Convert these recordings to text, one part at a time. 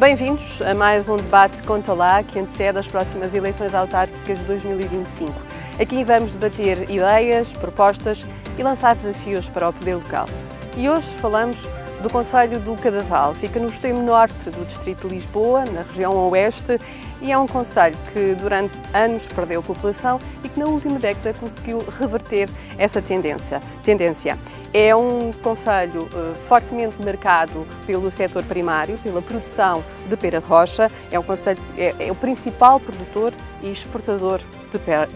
Bem-vindos a mais um debate Conta Lá, que antecede as próximas eleições autárquicas de 2025. Aqui vamos debater ideias, propostas e lançar desafios para o poder local. E hoje falamos do concelho do Cadaval. Fica no extremo norte do distrito de Lisboa, na região oeste, e é um concelho que durante anos perdeu população e que na última década conseguiu reverter essa tendência. É um concelho fortemente marcado pelo setor primário, pela produção de pera rocha. É o principal produtor e exportador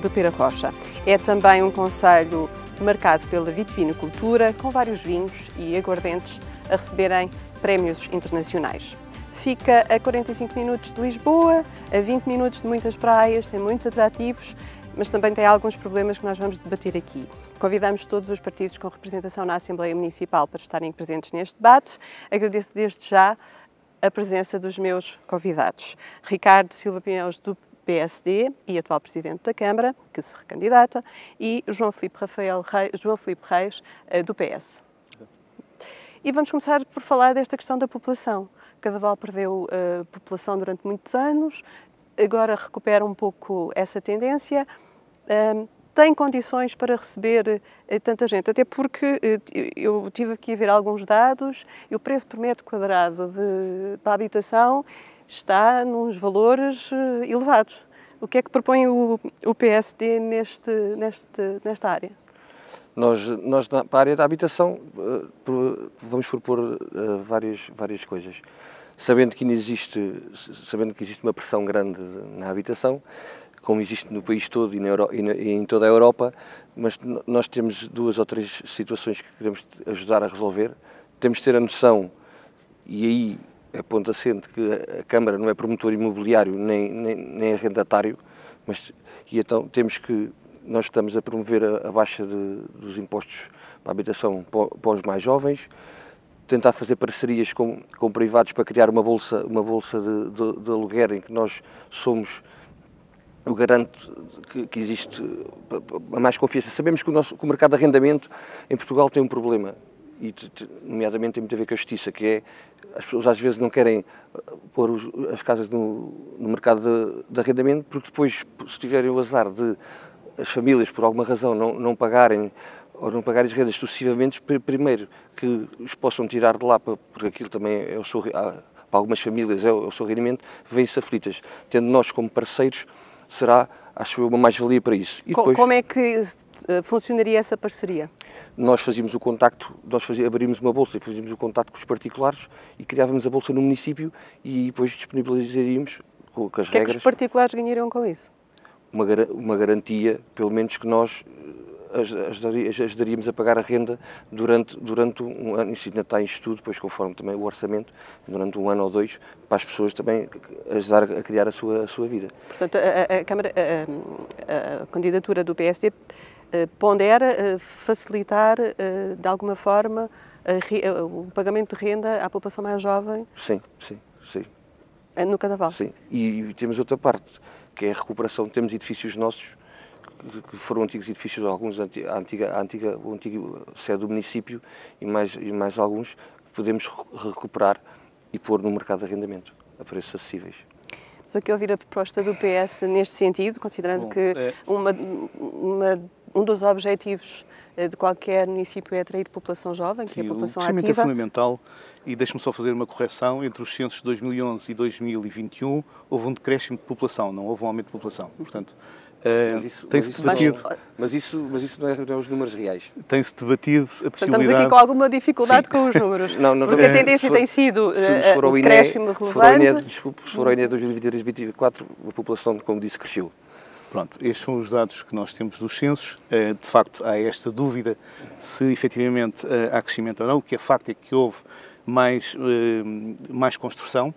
de pera rocha. É também um concelho marcado pela vitivinicultura, com vários vinhos e aguardentes a receberem prémios internacionais. Fica a 45 minutos de Lisboa, a 20 minutos de muitas praias, tem muitos atrativos, mas também tem alguns problemas que nós vamos debater aqui. Convidamos todos os partidos com representação na Assembleia Municipal para estarem presentes neste debate. Agradeço desde já a presença dos meus convidados. Ricardo Silva Pneus, do PSD e atual Presidente da Câmara, que se recandidata, e João Filipe Reis, do PS. E vamos começar por falar desta questão da população. Cadaval perdeu população durante muitos anos, agora recupera um pouco essa tendência. Tem condições para receber tanta gente, até porque eu tive aqui a ver alguns dados e o preço por metro quadrado para a habitação está nos valores elevados. O que é que propõe o PSD nesta área? Nós para a área da habitação, vamos propor várias coisas. Sabendo que existe uma pressão grande na habitação, como existe no país todo e em toda a Europa, mas nós temos duas ou três situações que queremos ajudar a resolver. Temos de ter a noção, e aí é ponto assente, que a Câmara não é promotor imobiliário nem arrendatário, e então nós estamos a promover a baixa dos impostos para a habitação para os mais jovens, tentar fazer parcerias com privados para criar uma bolsa de aluguer em que nós somos o garante que existe a mais confiança. Sabemos que o mercado de arrendamento em Portugal tem um problema, e nomeadamente tem muito a ver com a justiça, que é as pessoas às vezes não querem pôr as casas no mercado de arrendamento, porque depois, se tiverem o azar de as famílias, por alguma razão, não pagarem ou não pagarem as rendas sucessivamente, primeiro que os possam tirar de lá, porque aquilo também para algumas famílias é o seu rendimento, vêm-se aflitas. Tendo nós como parceiros, será, acho eu, uma mais-valia para isso. E depois, como é que funcionaria essa parceria? Nós fazíamos o contacto, abrimos uma bolsa e fazíamos o contacto com os particulares e criávamos a bolsa no município e depois disponibilizaríamos com as regras. O que é que os particulares ganhariam com isso? Uma garantia, pelo menos, que nós ajudaríamos a pagar a renda durante um ano, isso ainda está em estudo, depois conforme também o orçamento, durante um ano ou dois, para as pessoas também ajudar a criar a sua vida. Portanto, a candidatura do PSD pondera facilitar, de alguma forma, o pagamento de renda à população mais jovem? Sim. No Cadaval? Sim, e temos outra parte, que é a recuperação. Temos edifícios nossos, que foram antigos edifícios, alguns a antiga sede do município e mais alguns que podemos recuperar e pôr no mercado de arrendamento a preços acessíveis. Mas aqui ouvir a proposta do PS neste sentido, considerando que um dos objetivos de qualquer município é atrair população jovem, que é a população ativa. O crescimento é fundamental e deixe-me só fazer uma correção. Entre os censos de 2011 e 2021 houve um decréscimo de população, não houve um aumento de população. Portanto, tem-se debatido... Mas isso não é os números reais. Tem-se debatido a possibilidade... Estamos aqui com alguma dificuldade com os números, porque a tendência tem sido o decréscimo relevante. Se for ao INE 2023-2024, a população, como disse, cresceu. Pronto, estes são os dados que nós temos dos censos. De facto, há esta dúvida se efetivamente há crescimento ou não. O que é facto é que houve mais construção,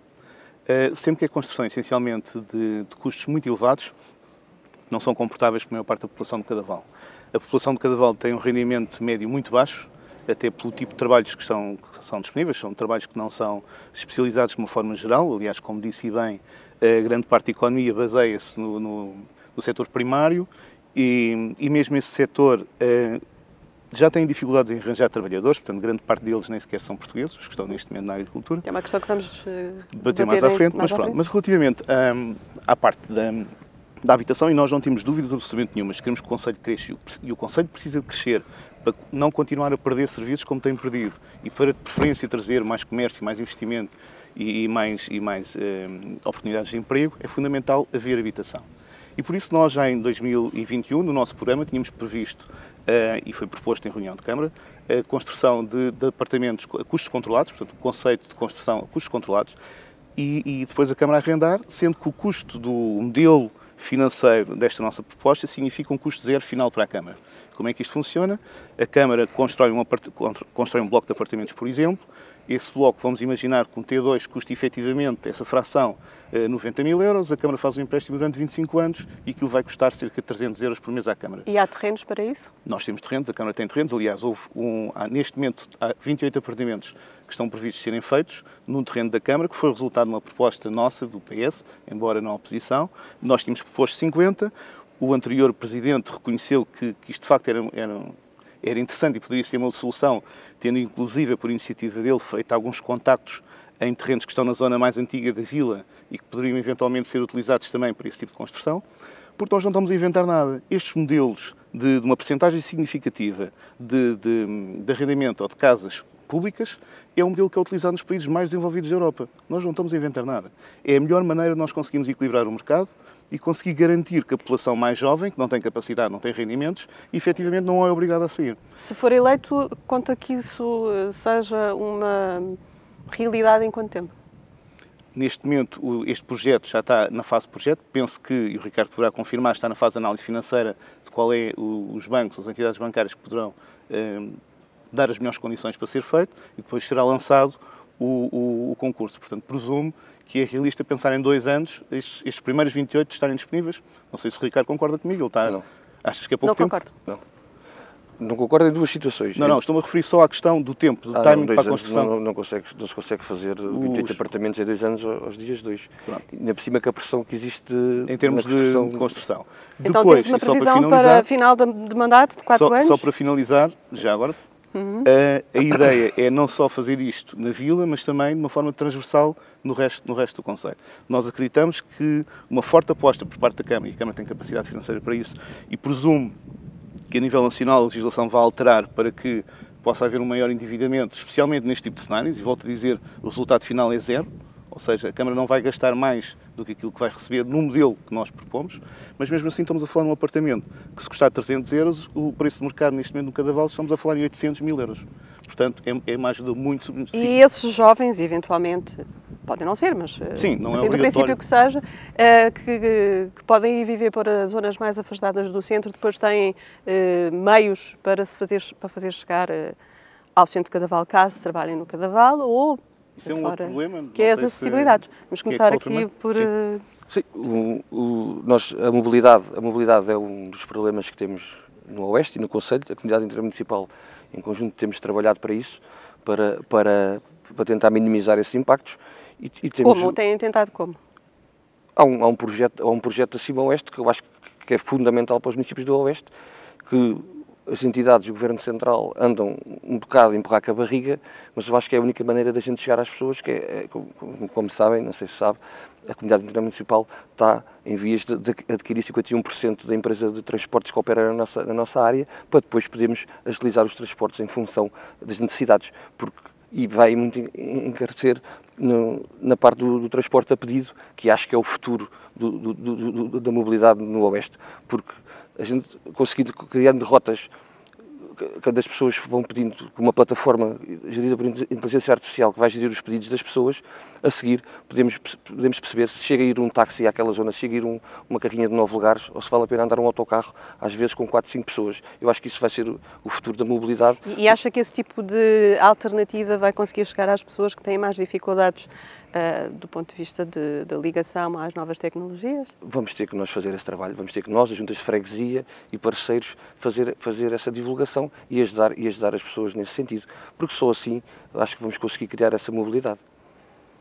sendo que a construção essencialmente de custos muito elevados, não são comportáveis com a maior parte da população de Cadaval. A população de Cadaval tem um rendimento médio muito baixo, até pelo tipo de trabalhos que são disponíveis, são trabalhos que não são especializados de uma forma geral. Aliás, como disse bem, a grande parte da economia baseia-se no setor primário e mesmo esse setor já têm dificuldades em arranjar trabalhadores, portanto, grande parte deles nem sequer são portugueses, os que estão neste momento na agricultura. É uma questão que vamos debater mais à frente, mas relativamente à parte da habitação, e nós não temos dúvidas absolutamente nenhumas, queremos que o Concelho cresça, e o Concelho precisa de crescer para não continuar a perder serviços como tem perdido, e para, de preferência, trazer mais comércio, mais investimento e mais oportunidades de emprego, é fundamental haver habitação. E por isso nós já em 2021, no nosso programa, tínhamos previsto, e foi proposto em reunião de Câmara, a construção de apartamentos a custos controlados, portanto o conceito de construção a custos controlados, e depois a Câmara arrendar, sendo que o custo do modelo financeiro desta nossa proposta significa um custo zero final para a Câmara. Como é que isto funciona? A Câmara constrói um bloco de apartamentos, por exemplo. Esse bloco, vamos imaginar que um T2 custa efetivamente essa fração 90 mil euros, a Câmara faz um empréstimo durante 25 anos e aquilo vai custar cerca de 300 euros por mês à Câmara. E há terrenos para isso? Nós temos terrenos, a Câmara tem terrenos, aliás, neste momento há 28 apartamentos que estão previstos serem feitos num terreno da Câmara, que foi o resultado de uma proposta nossa, do PS, embora na oposição. Nós tínhamos proposto 50, o anterior Presidente reconheceu que isto de facto era interessante e poderia ser uma solução, tendo inclusive, por iniciativa dele, feito alguns contactos em terrenos que estão na zona mais antiga da vila e que poderiam eventualmente ser utilizados também para esse tipo de construção, porque nós não estamos a inventar nada. Estes modelos de uma percentagem significativa de arrendamento ou de casas públicas é um modelo que é utilizado nos países mais desenvolvidos da Europa. Nós não estamos a inventar nada. É a melhor maneira de nós conseguirmos equilibrar o mercado e conseguir garantir que a população mais jovem, que não tem capacidade, não tem rendimentos, efetivamente não é obrigada a sair. Se for eleito, conta que isso seja uma realidade em quanto tempo? Neste momento, este projeto já está na fase de projeto. Penso que, e o Ricardo poderá confirmar, está na fase de análise financeira de qual é os bancos, as entidades bancárias que poderão dar as melhores condições para ser feito e depois será lançado o concurso. Portanto, presumo que é realista pensar em 2 anos estes primeiros 28 estarem disponíveis. Não sei se o Ricardo concorda comigo. Ele está... Não. Achas que é pouco tempo? Não concordo. Não. Não concordo em 2 situações. Não, estou-me a referir só à questão do tempo, do timing para a construção. Não se consegue fazer 28 apartamentos em 2 anos aos dias 2. Ainda por cima que a pressão que existe em termos de construção. Então depois, temos uma previsão para final de mandato de 4 anos? Só para finalizar, já agora, a ideia é não só fazer isto na vila, mas também de uma forma transversal no resto do concelho. Nós acreditamos que uma forte aposta por parte da Câmara, e a Câmara tem capacidade financeira para isso, e presumo que a nível nacional a legislação vai alterar para que possa haver um maior endividamento, especialmente neste tipo de cenários, e volto a dizer, o resultado final é zero, ou seja, a Câmara não vai gastar mais do que aquilo que vai receber no modelo que nós propomos, mas mesmo assim estamos a falar num apartamento que se custar 300 euros, o preço de mercado neste momento no Cadaval estamos a falar em 800 mil euros. Portanto, é uma ajuda muito significativa. E esses jovens, eventualmente, podem não ser, mas sim, não é do princípio que seja, que podem ir viver para zonas mais afastadas do centro, depois têm meios para fazer chegar ao centro de Cadaval, caso trabalhem no Cadaval, ou isso é um outro problema. Que é as acessibilidades. Vamos começar aqui por... Sim, a mobilidade é um dos problemas que temos no Oeste e no Concelho. A comunidade intermunicipal, em conjunto, temos trabalhado para isso, para tentar minimizar esses impactos. E temos... Como? Têm tentado como? Há um projeto da Cima Oeste que eu acho que é fundamental para os municípios do Oeste, que as entidades do Governo Central andam um bocado a empurrar com a barriga, mas eu acho que é a única maneira da gente chegar às pessoas, que como sabem, não sei se sabe, a comunidade intermunicipal está em vias de adquirir 51% da empresa de transportes que opera na nossa área, para depois podermos agilizar os transportes em função das necessidades, e vai muito encarecer na parte do transporte a pedido, que acho que é o futuro da mobilidade no Oeste, porque a gente conseguindo criando rotas, quando as pessoas vão pedindo, com uma plataforma gerida por inteligência artificial que vai gerir os pedidos das pessoas, a seguir podemos perceber se chega a ir um táxi àquela zona, se chega a ir uma carrinha de 9 lugares, ou se vale a pena andar um autocarro, às vezes com 4, 5 pessoas. Eu acho que isso vai ser o futuro da mobilidade. E acha que esse tipo de alternativa vai conseguir chegar às pessoas que têm mais dificuldades do ponto de vista da ligação às novas tecnologias? Vamos ter que nós fazer esse trabalho, vamos ter que nós, as juntas de freguesia e parceiros, fazer essa divulgação e ajudar as pessoas nesse sentido, porque só assim acho que vamos conseguir criar essa mobilidade.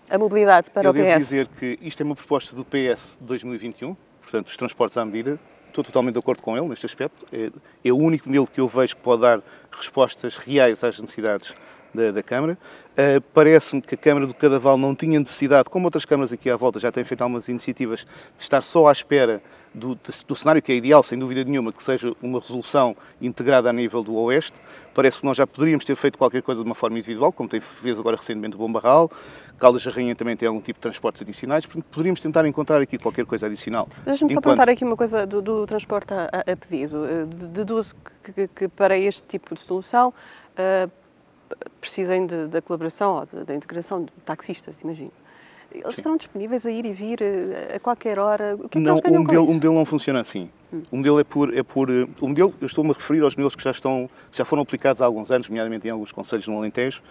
A mobilidade para o PS? Eu devo dizer que isto é uma proposta do PS de 2021, portanto, os transportes à medida, estou totalmente de acordo com ele neste aspecto. É o único modelo que eu vejo que pode dar respostas reais às necessidades da Câmara. Parece-me que a Câmara do Cadaval não tinha necessidade, como outras câmaras aqui à volta já têm feito algumas iniciativas, de estar só à espera do cenário que é ideal, sem dúvida nenhuma, que seja uma resolução integrada a nível do Oeste. Parece que nós já poderíamos ter feito qualquer coisa de uma forma individual, como fez agora recentemente o Bom Barral. Caldas da Rainha também tem algum tipo de transportes adicionais, portanto poderíamos tentar encontrar aqui qualquer coisa adicional. Deixa-me só perguntar aqui uma coisa do transporte a pedido. Deduzo que para este tipo de solução precisem da colaboração ou da integração de taxistas, imagino. Eles estarão disponíveis a ir e vir a qualquer hora? O que é que eles ganham com isso? O modelo não funciona assim. O modelo o modelo, eu estou-me a referir aos modelos que já foram aplicados há alguns anos, nomeadamente em alguns concelhos no Alentejo.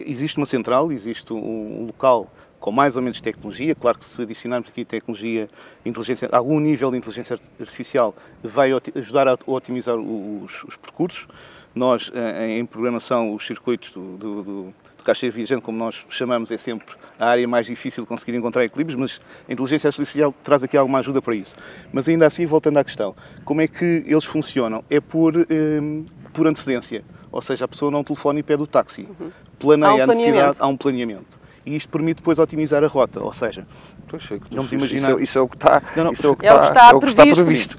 Existe uma central, existe um local com mais ou menos tecnologia. Claro que se adicionarmos aqui tecnologia, algum nível de inteligência artificial vai ajudar a otimizar os percursos. Nós, em programação, os circuitos do caixeiro viajante, como nós chamamos, é sempre a área mais difícil de conseguir encontrar equilíbrios, mas a inteligência artificial traz aqui alguma ajuda para isso. Mas ainda assim, voltando à questão, como é que eles funcionam? É por antecedência, ou seja, a pessoa não telefona e pede o táxi. Planeia a necessidade, há um planeamento. E isto permite depois otimizar a rota, ou seja, vamos imaginar... Isso é o que está, é o que está previsto.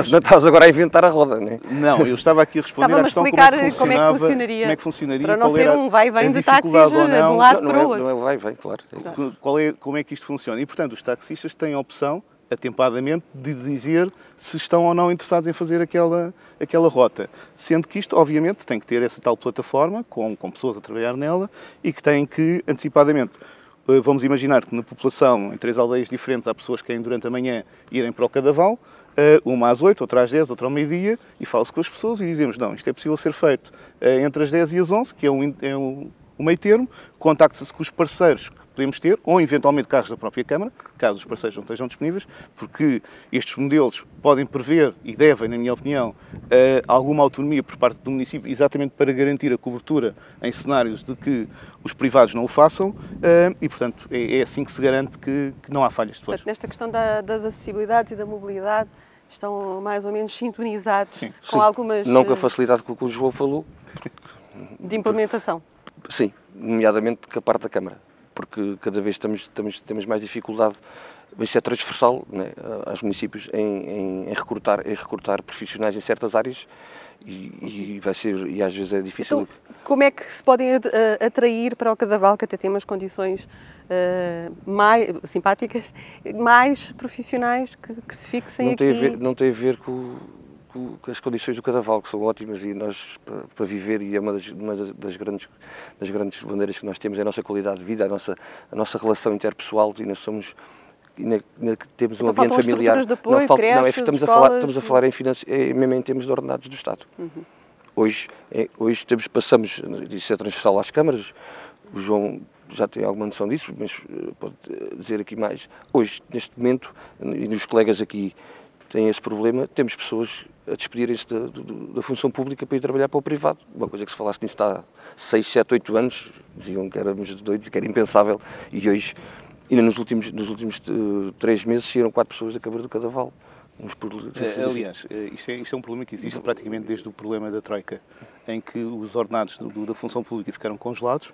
Não estás agora a inventar a roda, não é? Não, eu estava aqui a responder à questão como é que funcionaria, para não ser um vai-vem de táxis de um lado para o outro. Não é vai-vem, claro. Como é que isto funciona? E, portanto, os taxistas têm a opção, atempadamente, de dizer se estão ou não interessados em fazer aquela rota. Sendo que isto, obviamente, tem que ter essa tal plataforma, com pessoas a trabalhar nela, e que têm que, antecipadamente, vamos imaginar que na população, em 3 aldeias diferentes, há pessoas que querem durante a manhã irem para o Cadaval, uma às 8, outra às 10, outra ao meio-dia, e fala-se com as pessoas e dizemos, não, isto é possível ser feito entre as 10 e as 11, que é o meio termo, contacta-se com os parceiros que podemos ter, ou eventualmente carros da própria Câmara, caso os parceiros não estejam disponíveis, porque estes modelos podem prever, e devem, na minha opinião, alguma autonomia por parte do município, exatamente para garantir a cobertura em cenários de que os privados não o façam, e, portanto, é assim que se garante que não há falhas depois. Portanto, nesta questão das acessibilidades e da mobilidade, estão mais ou menos sintonizados com algumas... Não com a facilidade que o João falou. De implementação. Sim, nomeadamente com a parte da Câmara, porque cada vez temos mais dificuldade, isso é transversal, né, aos municípios em recrutar profissionais em certas áreas e às vezes é difícil. Então, como é que se podem atrair para o Cadaval, que até tem umas condições mais simpáticas, mais profissionais que se fixem aqui? Não tem a ver com as condições do Cadaval, que são ótimas, e nós, para viver, e é uma das grandes bandeiras que nós temos, é a nossa qualidade de vida, a nossa relação interpessoal, e nós somos... temos um ambiente familiar. De apoio, creches, estamos a falar mesmo em termos de ordenados do Estado. Hoje passamos, isso é transversal às câmaras, o João já tem alguma noção disso, mas pode dizer aqui mais. Hoje, neste momento, e os colegas aqui têm esse problema, temos pessoas a despedirem-se da função pública para ir trabalhar para o privado. Uma coisa que se falasse nisso há 6, 7, 8 anos, diziam que éramos doidos, que era impensável, e hoje, ainda nos últimos 3 meses, saíram 4 pessoas da Câmara do Cadaval. Aliás, isto é um problema que existe praticamente desde o problema da Troika, em que os ordenados da função pública ficaram congelados.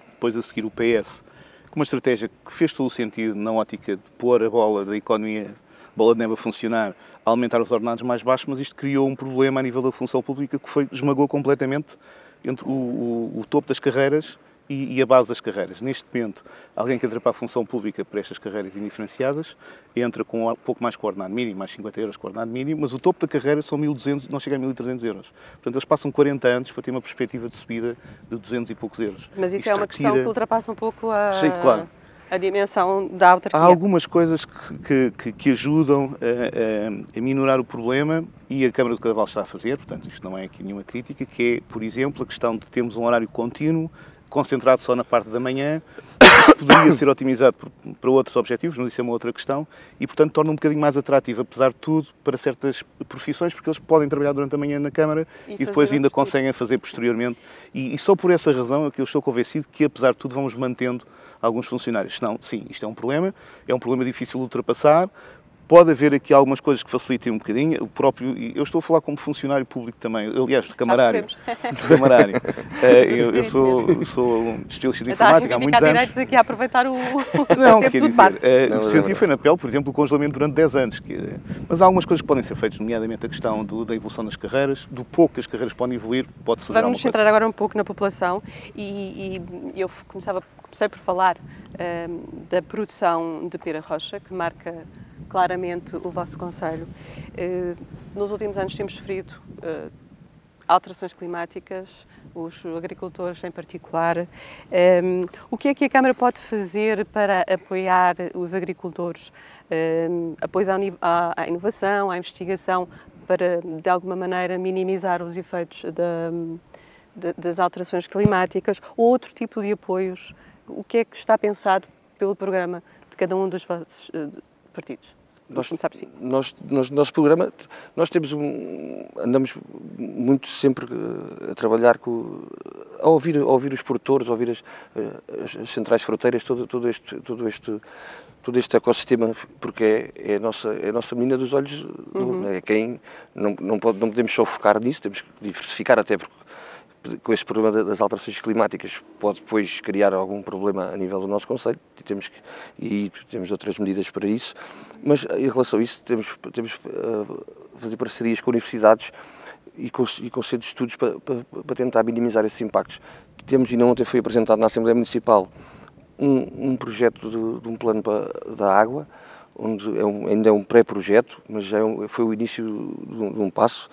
Depois, a seguir, o PS, com uma estratégia que fez todo o sentido na ótica de pôr a bola da economia, bola de neve a funcionar, a aumentar os ordenados mais baixos, mas isto criou um problema a nível da função pública que esmagou completamente entre o topo das carreiras e a base das carreiras. Neste momento, alguém que entra para a função pública para estas carreiras indiferenciadas entra com um pouco mais que o ordenado mínimo, mais 50 euros com o ordenado mínimo, mas o topo da carreira são 1.200, não chega a 1.300 euros. Portanto, eles passam 40 anos para ter uma perspectiva de subida de 200 e poucos euros. Mas isso é uma questão que ultrapassa um pouco Sim, claro. A dimensão da autarquia. Há algumas coisas que ajudam a minorar o problema, e a Câmara do Cadaval está a fazer, portanto isto não é aqui nenhuma crítica, que é, por exemplo, a questão de termos um horário contínuo, concentrado só na parte da manhã. Isto poderia ser otimizado para outros objetivos, mas isso é uma outra questão, e portanto torna um bocadinho mais atrativo, apesar de tudo, para certas profissões, porque eles podem trabalhar durante a manhã na Câmara e depois ainda conseguem fazer posteriormente. E só por essa razão é que eu estou convencido que, apesar de tudo, vamos mantendo alguns funcionários. Senão, sim, isto é um problema difícil de ultrapassar, Pode haver aqui algumas coisas que facilitem um bocadinho. O próprio, eu estou a falar como funcionário público também, aliás, de camarário. Eu sou um especialista de informática há muitos anos. Direitos aqui a aproveitar o Não, tempo quer do dizer, debate. o senti foi na pele, por exemplo, o congelamento durante 10 anos. Mas há algumas coisas que podem ser feitas, nomeadamente a questão da evolução das carreiras, do pouco que as carreiras podem evoluir, pode-se fazer alguma Vamos coisa. centrar agora um pouco na população e eu comecei por falar da produção de pera roxa, que marca claramente o vosso concelho. Nos últimos anos temos sofrido alterações climáticas, os agricultores em particular. O que é que a Câmara pode fazer para apoiar os agricultores? Apoio à inovação, à investigação, para, de alguma maneira, minimizar os efeitos das alterações climáticas, ou outro tipo de apoios? O que é que está pensado pelo programa de cada um dos vossos partidos? Nosso programa, nós temos andamos muito sempre a trabalhar a ouvir os produtores, a ouvir as centrais fruteiras, todo este ecossistema, porque é a nossa menina dos olhos, é quem não podemos só focar nisso, temos que diversificar, até porque com este problema das alterações climáticas pode depois criar algum problema a nível do nosso concelho e temos outras medidas para isso, mas em relação a isso temos fazer parcerias com universidades e com centros de estudos para tentar minimizar esses impactos. Temos, ainda ontem foi apresentado na Assembleia Municipal um projeto de um plano da água, onde ainda é um pré-projeto, mas foi o início de um passo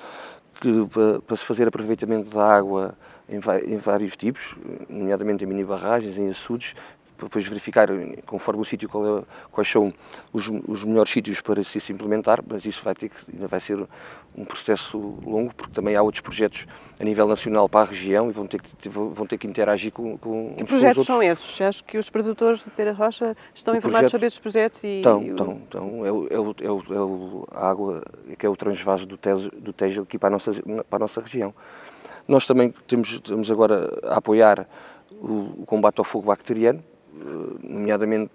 para se fazer aproveitamento da água em vários tipos, nomeadamente em mini-barragens, em açudes, para depois verificar, conforme o sítio, quais são os melhores sítios para se implementar, mas isso ainda vai ser um processo longo, porque também há outros projetos a nível nacional para a região e vão ter que interagir com que projetos são esses? Acho que os produtores de pera roxa estão informados sobre esses projetos? Estão. A água, que é o transvaso do Tejo aqui para a nossa região. Nós também estamos agora a apoiar o combate ao fogo bacteriano, nomeadamente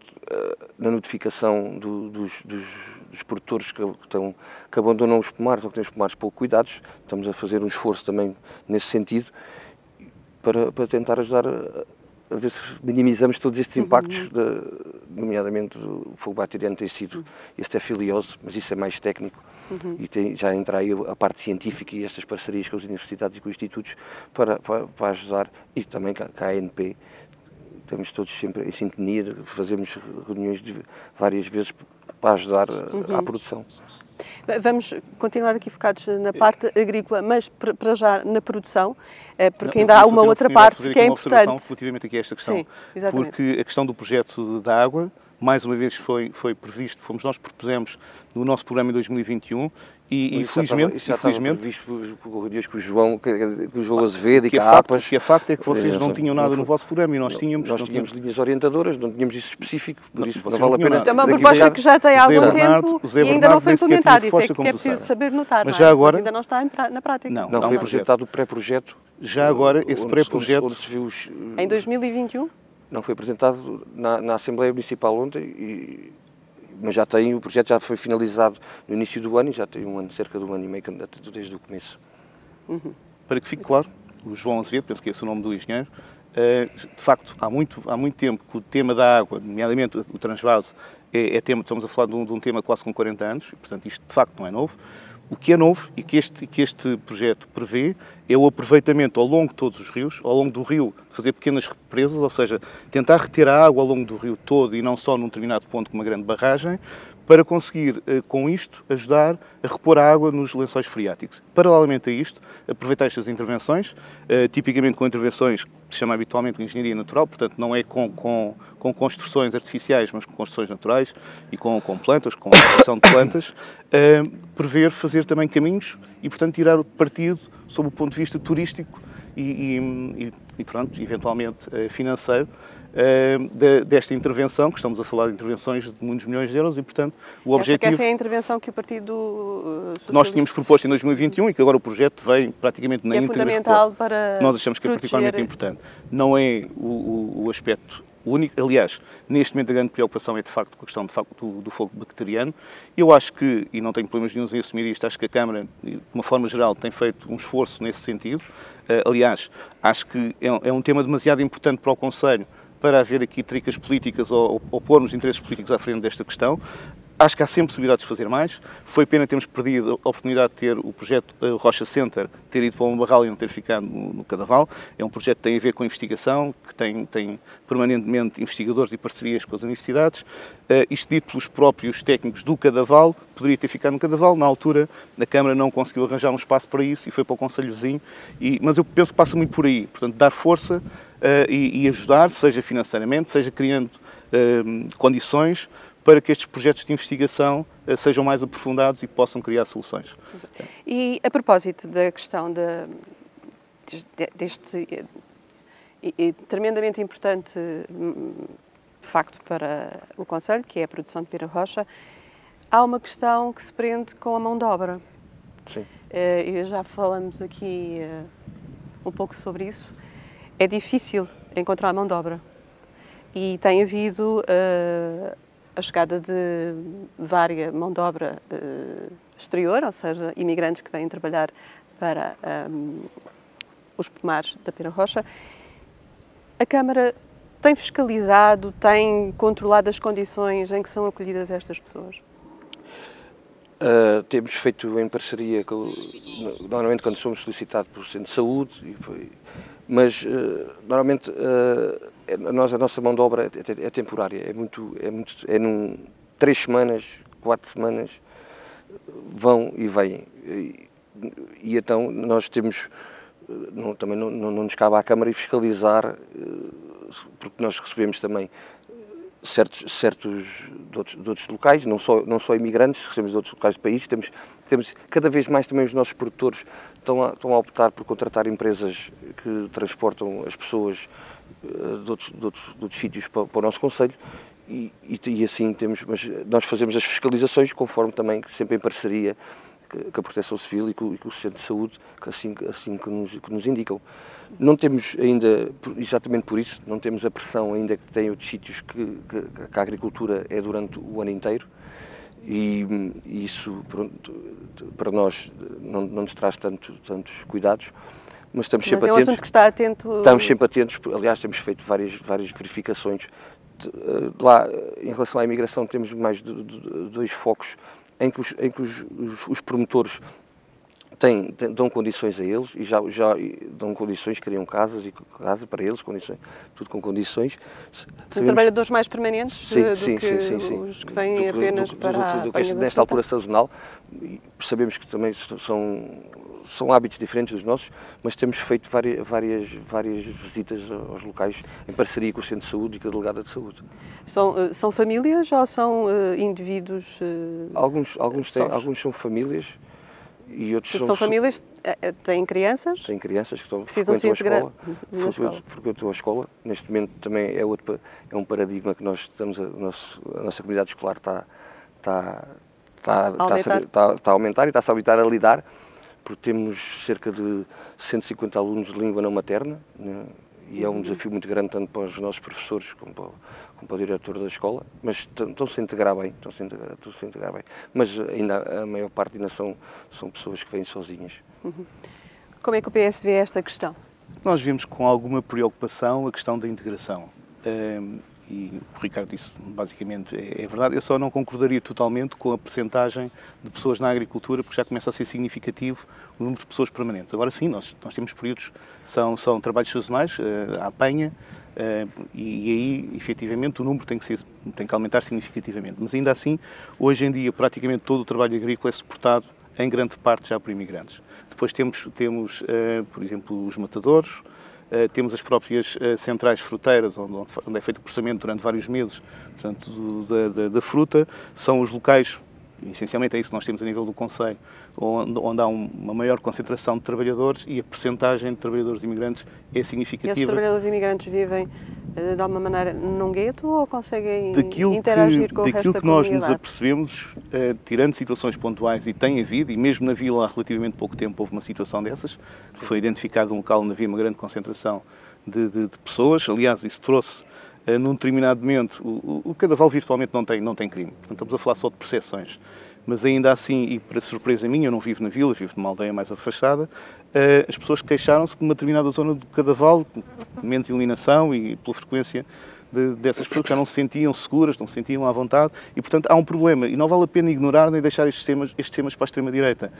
na notificação dos produtores que abandonam os pomares ou que têm os pomares pouco cuidados. Estamos a fazer um esforço também nesse sentido para tentar ajudar a ver se minimizamos todos estes impactos, nomeadamente o fogo bacteriano tem sido a estafiliose, mas isso é mais técnico e já entra aí a parte científica e estas parcerias com as universidades e com os institutos para ajudar, e também com a ANP. Estamos todos sempre em sintonia, fazemos reuniões várias vezes para ajudar à produção. Vamos continuar aqui focados na parte agrícola, mas para já na produção, porque ainda há uma outra parte que é importante. Relativamente aqui a esta questão, sim, exatamente. Porque a questão do projeto da água, mais uma vez foi previsto, fomos nós que propusemos no nosso programa em 2021 e infelizmente... Isso já estava previsto por reuniões com o João Azevedo e com a APAS. Que a facto é que vocês não tinham nada no vosso programa e nós tínhamos... Nós tínhamos linhas orientadoras, não tínhamos isso específico, por isso não vale a pena... É uma proposta que já tem há algum tempo e ainda não foi implementada, isso é que é preciso saber notar, mas ainda não está na prática. Não, foi apresentado o pré-projeto. Já agora, esse pré-projeto... Em 2021? Não, foi apresentado na Assembleia Municipal ontem, mas o projeto já foi finalizado no início do ano e já tem cerca de um ano e meio desde o começo. Para que fique claro, o João Azevedo, penso que é esse o nome do engenheiro, de facto, há muito tempo que o tema da água, nomeadamente o transvase, estamos a falar de um tema quase com 40 anos, e, portanto isto de facto não é novo. O que é novo e que este projeto prevê é o aproveitamento ao longo de todos os rios, ao longo do rio, fazer pequenas represas, ou seja, tentar reter a água ao longo do rio todo e não só num determinado ponto com uma grande barragem, para conseguir, com isto, ajudar a repor a água nos lençóis freáticos. Paralelamente a isto, aproveitar estas intervenções, tipicamente com intervenções que se chama habitualmente de engenharia natural, portanto não é com construções artificiais, mas com construções naturais e com plantas, com a plantação de plantas, prever fazer também caminhos e, portanto, tirar o partido sob o ponto de vista turístico e pronto, eventualmente financeiro, desta intervenção, que estamos a falar de intervenções de muitos milhões de euros e, portanto, o objetivo... que essa é a intervenção que o Partido Socialista... Nós tínhamos proposto em 2021 e que agora o projeto vem praticamente na íntegra. É fundamental para... Nós achamos que é particularmente importante. Não é o aspecto único. Aliás, neste momento a grande preocupação é de facto com a questão do fogo bacteriano. Eu acho que, e não tenho problemas nenhum em assumir isto, acho que a Câmara, de uma forma geral, tem feito um esforço nesse sentido. Aliás, acho que é um tema demasiado importante para o Conselho para haver aqui tricas políticas ou pormos interesses políticos à frente desta questão. Acho que há sempre possibilidades de fazer mais. Foi pena termos perdido a oportunidade de ter o projeto Rocha Center, ter ido para um barral e não ter ficado no Cadaval. É um projeto que tem a ver com investigação, que tem permanentemente investigadores e parcerias com as universidades. Isto dito pelos próprios técnicos do Cadaval, poderia ter ficado no Cadaval. Na altura, a Câmara não conseguiu arranjar um espaço para isso e foi para o Conselho Vizinho. Mas eu penso que passa muito por aí. Portanto, dar força e ajudar, seja financeiramente, seja criando condições para que estes projetos de investigação sejam mais aprofundados e possam criar soluções. E a propósito da questão deste tremendamente importante facto para o Conselho, que é a produção de pera rocha, há uma questão que se prende com a mão de obra. Sim. E já falamos aqui um pouco sobre isso. É difícil encontrar mão de obra e tem havido a chegada de várias mão de obra exterior, ou seja, imigrantes que vêm trabalhar para os pomares da pera rocha. A Câmara tem fiscalizado, tem controlado as condições em que são acolhidas estas pessoas? Temos feito em parceria, normalmente quando somos solicitados pelo Centro de Saúde, mas normalmente a nossa mão de obra é temporária, é 3 semanas, 4 semanas, vão e vêm. E então nós temos, também não nos cabe à Câmara fiscalizar, porque nós recebemos também certos de outros locais, não só imigrantes, recebemos de outros locais do país, temos cada vez mais também os nossos produtores estão a optar por contratar empresas que transportam as pessoas de outros sítios para o nosso Conselho e assim temos, mas nós fazemos as fiscalizações conforme também, sempre em parceria com a Proteção Civil e com o Centro de Saúde, assim que nos indicam. Não temos ainda, exatamente por isso, não temos a pressão ainda que tem outros sítios que a agricultura é durante o ano inteiro e isso para nós não nos traz tantos cuidados, mas estamos sempre atentos. Mas é um assunto que está atento. Estamos sempre atentos, aliás temos feito várias verificações. Lá, em relação à imigração, temos mais de 2 focos em que os promotores dão condições a eles e já dão condições, criam casa para eles, tudo com condições. Os trabalhadores mais permanentes sim, os que vêm apenas para nesta altura sazonal, sabemos que também são hábitos diferentes dos nossos, mas temos feito várias visitas aos locais em parceria com o Centro de Saúde e com a Delegada de Saúde. São famílias ou são indivíduos? Alguns são famílias e outros são famílias, têm crianças? Têm crianças que precisam se integrar na escola. Frequentam a escola. Neste momento também é um paradigma que nós estamos, a nossa comunidade escolar está a aumentar e está-se a habitar a lidar, porque temos cerca de 150 alunos de língua não materna, né? E é um desafio muito grande tanto para os nossos professores como para o diretor da escola, mas estão-se a integrar bem, mas ainda a maior parte ainda são pessoas que vêm sozinhas. Como é que o PS vê esta questão? Nós vemos com alguma preocupação a questão da integração. E o Ricardo disse, basicamente, é verdade. Eu só não concordaria totalmente com a percentagem de pessoas na agricultura, porque já começa a ser significativo o número de pessoas permanentes. Agora sim, nós temos períodos, são trabalhos sazonais, à apanha, e aí, efetivamente, o número tem que aumentar significativamente. Mas ainda assim, hoje em dia, praticamente todo o trabalho agrícola é suportado, em grande parte, já por imigrantes. Depois temos por exemplo, os matadores, temos as próprias centrais fruteiras, onde é feito o processamento durante vários meses, portanto, da fruta. São os locais, essencialmente é isso que nós temos a nível do Conselho, onde há uma maior concentração de trabalhadores e a percentagem de trabalhadores imigrantes é significativa. E esses trabalhadores imigrantes vivem de alguma maneira num gueto ou conseguem interagir com o resto da comunidade? Daquilo que nós nos apercebemos, tirando situações pontuais, e tem havido, e mesmo na Vila há relativamente pouco tempo houve uma situação dessas, que foi identificado um local onde havia uma grande concentração de pessoas. Aliás, isso trouxe num determinado momento, o Cadaval virtualmente não tem crime. Portanto, estamos a falar só de percepções. Mas ainda assim, e para surpresa minha, eu não vivo na vila, vivo numa aldeia mais afastada, as pessoas queixaram-se que numa determinada zona do Cadaval, com menos iluminação e pela frequência dessas pessoas que já não se sentiam seguras, não se sentiam à vontade, e portanto há um problema, e não vale a pena ignorar nem deixar estes temas para a extrema-direita.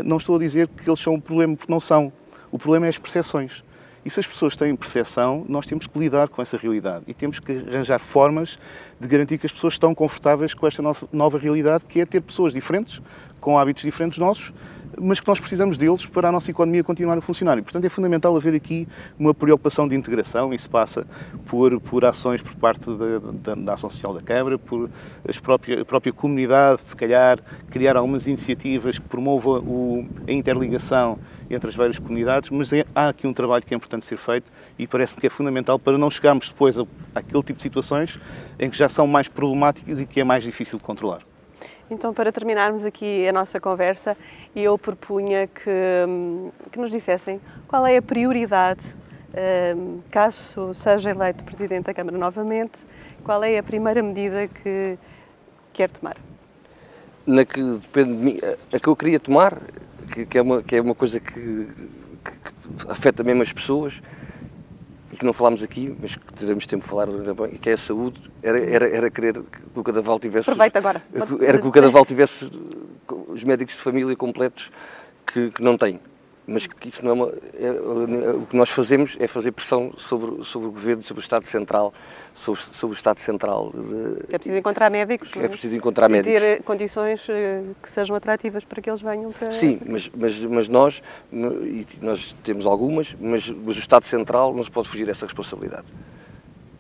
Não estou a dizer que eles são um problema, porque não são. O problema é as percepções. E se as pessoas têm percepção, nós temos que lidar com essa realidade e temos que arranjar formas de garantir que as pessoas estão confortáveis com esta nova realidade, que é ter pessoas diferentes, com hábitos diferentes nossos, mas que nós precisamos deles para a nossa economia continuar a funcionar. E, portanto, é fundamental haver aqui uma preocupação de integração. Isso passa por ações por parte da Ação Social da Câmara, por a própria comunidade, se calhar, criar algumas iniciativas que promovam a interligação entre as várias comunidades, mas há aqui um trabalho que é importante ser feito e parece-me que é fundamental para não chegarmos depois àquele tipo de situações em que já são mais problemáticas e que é mais difícil de controlar. Então, para terminarmos aqui a nossa conversa, eu propunha que nos dissessem qual é a prioridade, caso seja eleito Presidente da Câmara novamente, qual é a primeira medida que quer tomar? Na que depende de mim, a que eu queria tomar, que é uma coisa que afeta mesmo as pessoas, e que não falámos aqui, mas que teremos tempo de falar também, que é a saúde, era querer que o Cadaval tivesse... Aproveita agora. Era que o Cadaval tivesse os médicos de família completos que não tem. Mas que isso não o que nós fazemos é fazer pressão sobre o Governo, sobre o Estado Central, sobre o Estado Central. É preciso encontrar médicos, não é? É preciso encontrar médicos. E ter condições que sejam atrativas para que eles venham para... Sim, mas nós temos algumas, mas o Estado Central não se pode fugir dessa responsabilidade.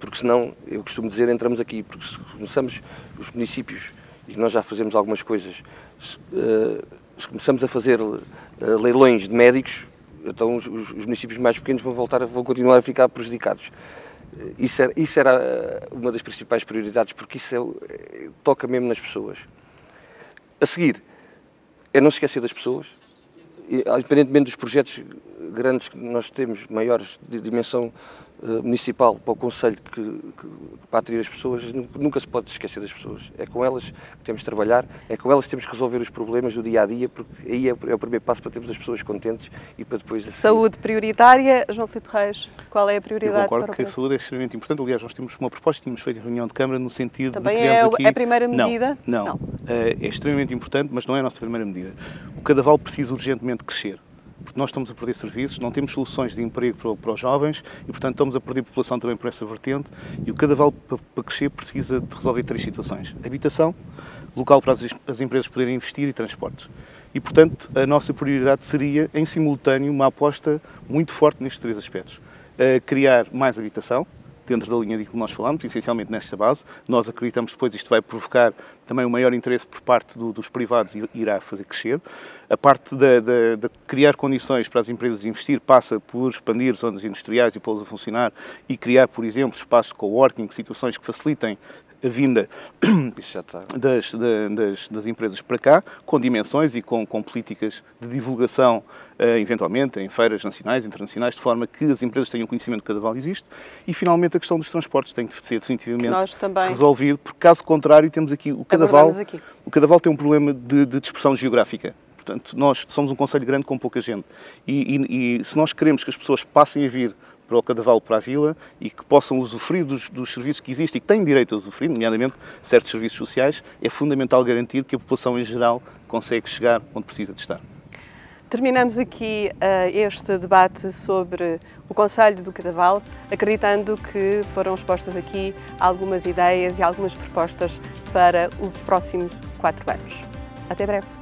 Porque senão, eu costumo dizer, entramos aqui, porque se começamos os municípios, e nós já fazemos algumas coisas, se começamos a fazer leilões de médicos, então os municípios mais pequenos vão continuar a ficar prejudicados. Isso era uma das principais prioridades, porque isso toca mesmo nas pessoas. A seguir, é não se esquecer das pessoas, independentemente dos projetos grandes que nós temos, maiores de dimensão municipal para o Conselho, para atrair as pessoas, nunca se pode esquecer das pessoas. É com elas que temos de trabalhar, é com elas que temos que resolver os problemas do dia a dia, porque aí é o primeiro passo para termos as pessoas contentes e para depois... Saúde prioritária. João Filipe Reis, qual é a prioridade? Eu concordo que a saúde é extremamente importante. Aliás, nós temos uma proposta, tínhamos feito em reunião de Câmara no sentido também de criarmos aqui... É a primeira medida? Não. É extremamente importante, mas não é a nossa primeira medida. O Cadaval precisa urgentemente crescer, porque nós estamos a perder serviços, não temos soluções de emprego para os jovens e, portanto, estamos a perder população também por essa vertente, e o Cadaval, para crescer, precisa de resolver 3 situações: habitação, local para as empresas poderem investir e transportes. E, portanto, a nossa prioridade seria, em simultâneo, uma aposta muito forte nestes 3 aspectos. Criar mais habitação, dentro da linha de que nós falámos, essencialmente nesta base. Nós acreditamos que depois isto vai provocar também um maior interesse por parte dos privados e irá fazer crescer. A parte de criar condições para as empresas investir passa por expandir zonas industriais e pô-las a funcionar e criar, por exemplo, espaços de coworking, situações que facilitem a vinda das empresas para cá, com dimensões e com políticas de divulgação, eventualmente, em feiras nacionais e internacionais, de forma que as empresas tenham conhecimento que o Cadaval existe. E, finalmente, a questão dos transportes tem que ser definitivamente resolvido, porque, caso contrário, temos aqui o Cadaval. O Cadaval tem um problema de dispersão geográfica. Portanto, nós somos um concelho grande com pouca gente. E se nós queremos que as pessoas passem a vir para o Cadaval, para a vila, e que possam usufruir dos serviços que existem e que têm direito a usufruir, nomeadamente certos serviços sociais, é fundamental garantir que a população em geral consegue chegar onde precisa de estar. Terminamos aqui este debate sobre o Concelho do Cadaval, acreditando que foram expostas aqui algumas ideias e algumas propostas para os próximos 4 anos. Até breve.